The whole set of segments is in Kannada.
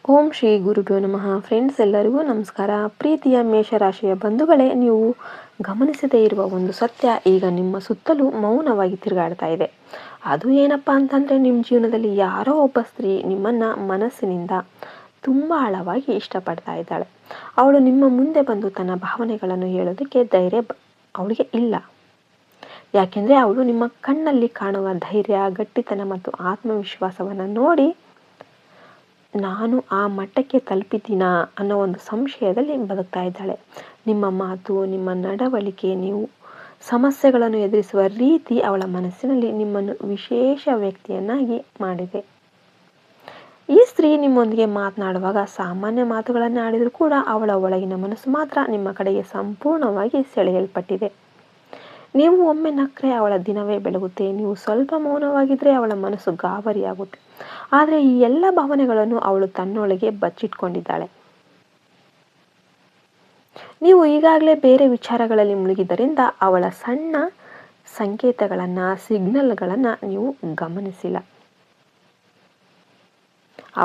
ಓಂ ಶ್ರೀ ಗುರುಭ್ಯೋ ನಮಃ. ಫ್ರೆಂಡ್ಸ್, ಎಲ್ಲರಿಗೂ ನಮಸ್ಕಾರ. ಪ್ರೀತಿಯ ಮೇಷರಾಶಿಯ ಬಂಧುಗಳೇ, ನೀವು ಗಮನಿಸದೇ ಇರುವ ಒಂದು ಸತ್ಯ ಈಗ ನಿಮ್ಮ ಸುತ್ತಲೂ ಮೌನವಾಗಿ ತಿರುಗಾಡ್ತಾ ಇದೆ. ಅದು ಏನಪ್ಪ ಅಂತಂದರೆ, ನಿಮ್ಮ ಜೀವನದಲ್ಲಿ ಯಾರೋ ಒಬ್ಬ ಸ್ತ್ರೀ ನಿಮ್ಮನ್ನು ಮನಸ್ಸಿನಿಂದ ತುಂಬ ಆಳವಾಗಿ ಇಷ್ಟಪಡ್ತಾ ಇದ್ದಾಳೆ. ಅವಳು ನಿಮ್ಮ ಮುಂದೆ ಬಂದು ತನ್ನ ಭಾವನೆಗಳನ್ನು ಹೇಳೋದಕ್ಕೆ ಧೈರ್ಯ ಅವಳಿಗೆ ಇಲ್ಲ. ಯಾಕೆಂದರೆ ಅವಳು ನಿಮ್ಮ ಕಣ್ಣಲ್ಲಿ ಕಾಣುವ ಧೈರ್ಯ, ಗಟ್ಟಿತನ ಮತ್ತು ಆತ್ಮವಿಶ್ವಾಸವನ್ನು ನೋಡಿ ನಾನು ಆ ಮಟ್ಟಕ್ಕೆ ತಲುಪಿದ್ದೀನಾ ಅನ್ನೋ ಒಂದು ಸಂಶಯದಲ್ಲಿ ಬದುಕ್ತಾ ಇದ್ದಾಳೆ. ನಿಮ್ಮ ಮಾತು, ನಿಮ್ಮ ನಡವಳಿಕೆ, ನೀವು ಸಮಸ್ಯೆಗಳನ್ನು ಎದುರಿಸುವ ರೀತಿ ಅವಳ ಮನಸ್ಸಿನಲ್ಲಿ ನಿಮ್ಮನ್ನು ವಿಶೇಷ ವ್ಯಕ್ತಿಯನ್ನಾಗಿ ಮಾಡಿದೆ. ಈ ಸ್ತ್ರೀ ನಿಮ್ಮೊಂದಿಗೆ ಮಾತನಾಡುವಾಗ ಸಾಮಾನ್ಯ ಮಾತುಗಳನ್ನು ಆಡಿದರೂ ಕೂಡ ಅವಳ ಒಳಗಿನ ಮನಸ್ಸು ಮಾತ್ರ ನಿಮ್ಮ ಕಡೆಗೆ ಸಂಪೂರ್ಣವಾಗಿ ಸೆಳೆಯಲ್ಪಟ್ಟಿದೆ. ನೀವು ಒಮ್ಮೆ ನಕ್ಕರೆ ಅವಳ ದಿನವೇ ಬೆಳಗುತ್ತೆ. ನೀವು ಸ್ವಲ್ಪ ಮೌನವಾಗಿದ್ದರೆ ಅವಳ ಮನಸ್ಸು ಗಾಬರಿಯಾಗುತ್ತೆ. ಆದರೆ ಈ ಎಲ್ಲ ಭಾವನೆಗಳನ್ನು ಅವಳು ತನ್ನೊಳಗೆ ಬಚ್ಚಿಟ್ಕೊಂಡಿದ್ದಾಳೆ. ನೀವು ಈಗಾಗಲೇ ಬೇರೆ ವಿಚಾರಗಳಲ್ಲಿ ಮುಳುಗಿದ್ದರಿಂದ ಅವಳ ಸಣ್ಣ ಸಂಕೇತಗಳನ್ನು, ಸಿಗ್ನಲ್ಗಳನ್ನು ನೀವು ಗಮನಿಸಿಲ್ಲ.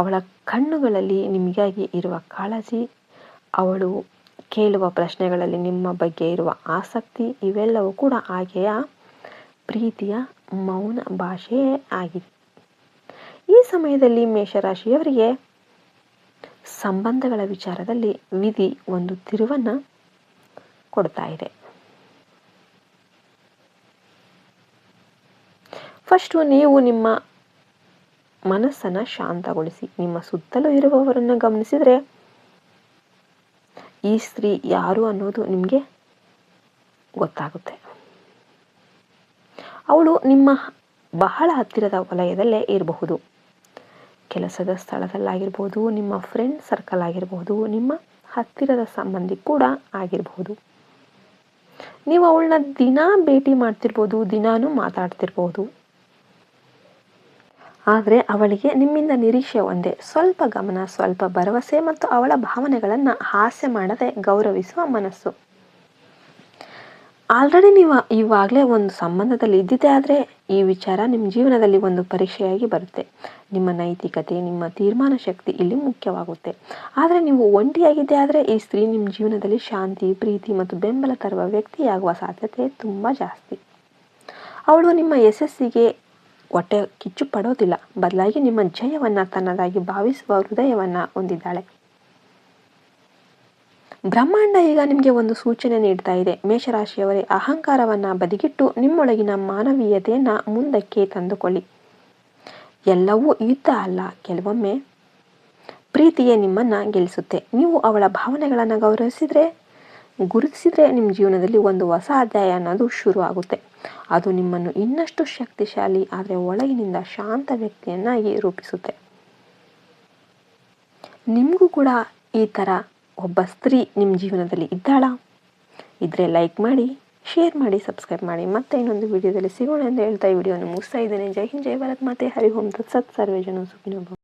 ಅವಳ ಕಣ್ಣುಗಳಲ್ಲಿ ನಿಮಗಾಗಿ ಇರುವ ಕಾಳಜಿ, ಅವಳು ಕೇಳುವ ಪ್ರಶ್ನೆಗಳಲ್ಲಿ ನಿಮ್ಮ ಬಗ್ಗೆ ಇರುವ ಆಸಕ್ತಿ, ಇವೆಲ್ಲವೂ ಕೂಡ ಆಕೆಯ ಪ್ರೀತಿಯ ಮೌನ ಭಾಷೆಯೇ ಆಗಿದೆ. ಈ ಸಮಯದಲ್ಲಿ ಮೇಷರಾಶಿಯವರಿಗೆ ಸಂಬಂಧಗಳ ವಿಚಾರದಲ್ಲಿ ವಿಧಿ ಒಂದು ತಿರುವನ್ನು ಕೊಡ್ತಾ ಇದೆ. ಫಸ್ಟು ನೀವು ನಿಮ್ಮ ಮನಸ್ಸನ್ನು ಶಾಂತಗೊಳಿಸಿ. ನಿಮ್ಮ ಸುತ್ತಲೂ ಇರುವವರನ್ನು ಗಮನಿಸಿದರೆ ಈ ಸ್ತ್ರೀ ಯಾರು ಅನ್ನೋದು ನಿಮಗೆ ಗೊತ್ತಾಗುತ್ತೆ. ಅವಳು ನಿಮ್ಮ ಬಹಳ ಹತ್ತಿರದ ವಲಯದಲ್ಲೇ ಇರಬಹುದು. ಕೆಲಸದ ಸ್ಥಳದಲ್ಲಾಗಿರ್ಬೋದು, ನಿಮ್ಮ ಫ್ರೆಂಡ್ ಸರ್ಕಲ್ ಆಗಿರಬಹುದು, ನಿಮ್ಮ ಹತ್ತಿರದ ಸಂಬಂಧಿ ಕೂಡ ಆಗಿರಬಹುದು. ನೀವು ಅವಳನ್ನ ದಿನಾ ಭೇಟಿ ಮಾಡ್ತಿರ್ಬೋದು, ದಿನಾನೂ ಮಾತಾಡ್ತಿರ್ಬೋದು. ಆದರೆ ಅವಳಿಗೆ ನಿಮ್ಮಿಂದ ನಿರೀಕ್ಷೆ ಒಂದೇ: ಸ್ವಲ್ಪ ಗಮನ, ಸ್ವಲ್ಪ ಭರವಸೆ ಮತ್ತು ಅವಳ ಭಾವನೆಗಳನ್ನು ಹಾಸ್ಯ ಮಾಡದೆ ಗೌರವಿಸುವ ಮನಸ್ಸು. ಆಲ್ರೆಡಿ ನೀವು ಇವಾಗಲೇ ಒಂದು ಸಂಬಂಧದಲ್ಲಿ ಇದ್ದಿದ್ದೆ ಆದರೆ ಈ ವಿಚಾರ ನಿಮ್ಮ ಜೀವನದಲ್ಲಿ ಒಂದು ಪರೀಕ್ಷೆಯಾಗಿ ಬರುತ್ತೆ. ನಿಮ್ಮ ನೈತಿಕತೆ, ನಿಮ್ಮ ತೀರ್ಮಾನ ಶಕ್ತಿ ಇಲ್ಲಿ ಮುಖ್ಯವಾಗುತ್ತೆ. ಆದರೆ ನೀವು ಒಂಟಿಯಾಗಿದ್ದೆ ಆದರೆ ಈ ಸ್ತ್ರೀ ನಿಮ್ಮ ಜೀವನದಲ್ಲಿ ಶಾಂತಿ, ಪ್ರೀತಿ ಮತ್ತು ಬೆಂಬಲ ತರುವ ವ್ಯಕ್ತಿಯಾಗುವ ಸಾಧ್ಯತೆ ತುಂಬ ಜಾಸ್ತಿ. ಅವಳು ನಿಮ್ಮ ಯಶಸ್ಸಿಗೆ ಹೊಟ್ಟೆ ಕಿಚ್ಚು ಪಡೋದಿಲ್ಲ, ಬದಲಾಗಿ ನಿಮ್ಮ ಜಯವನ್ನು ತನ್ನದಾಗಿ ಭಾವಿಸುವ ಹೃದಯವನ್ನು ಹೊಂದಿದ್ದಾಳೆ. ಬ್ರಹ್ಮಾಂಡ ಈಗ ನಿಮಗೆ ಒಂದು ಸೂಚನೆ ನೀಡ್ತಾ ಇದೆ. ಮೇಷರಾಶಿಯವರೇ, ಅಹಂಕಾರವನ್ನು ಬದಿಗಿಟ್ಟು ನಿಮ್ಮೊಳಗಿನ ಮಾನವೀಯತೆಯನ್ನು ಮುಂದಕ್ಕೆ ತಂದುಕೊಳ್ಳಿ. ಎಲ್ಲವೂ ಯುದ್ಧ ಅಲ್ಲ, ಕೆಲವೊಮ್ಮೆ ಪ್ರೀತಿಯೇ ನಿಮ್ಮನ್ನು ಗೆಲ್ಲಿಸುತ್ತೆ. ನೀವು ಅವಳ ಭಾವನೆಗಳನ್ನು ಗುರುತಿಸಿದ್ರೆ ನಿಮ್ಮ ಜೀವನದಲ್ಲಿ ಒಂದು ಹೊಸ ಅಧ್ಯಾಯ ಅನ್ನೋದು ಶುರು ಆಗುತ್ತೆ. ಅದು ನಿಮ್ಮನ್ನು ಇನ್ನಷ್ಟು ಶಕ್ತಿಶಾಲಿ ಆದರೆ ಒಳಗಿನಿಂದ ಶಾಂತ ವ್ಯಕ್ತಿಯನ್ನಾಗಿ ರೂಪಿಸುತ್ತೆ. ನಿಮಗೂ ಕೂಡ ಈ ಥರ ಒಬ್ಬ ಸ್ತ್ರೀ ನಿಮ್ಮ ಜೀವನದಲ್ಲಿ ಇದ್ದಾಳಾ? ಇದ್ರೆ ಲೈಕ್ ಮಾಡಿ, ಶೇರ್ ಮಾಡಿ, ಸಬ್ಸ್ಕ್ರೈಬ್ ಮಾಡಿ. ಮತ್ತೆ ಇನ್ನೊಂದು ವಿಡಿಯೋದಲ್ಲಿ ಸಿಗೋಣ ಎಂದು ಹೇಳ್ತಾ ಈ ವಿಡಿಯೋನ ಮುಗಿಸ್ತಾ ಇದ್ದೇನೆ. ಜೈ ಹಿಂದ್, ಜೈ ಭಾರತ್ ಮಾತೆ, ಹರಿ ಓಂ ತತ್ಸತ್. ಸರ್ವೇ ಜನ ಸುಖಿನೋ ಭವಂತು.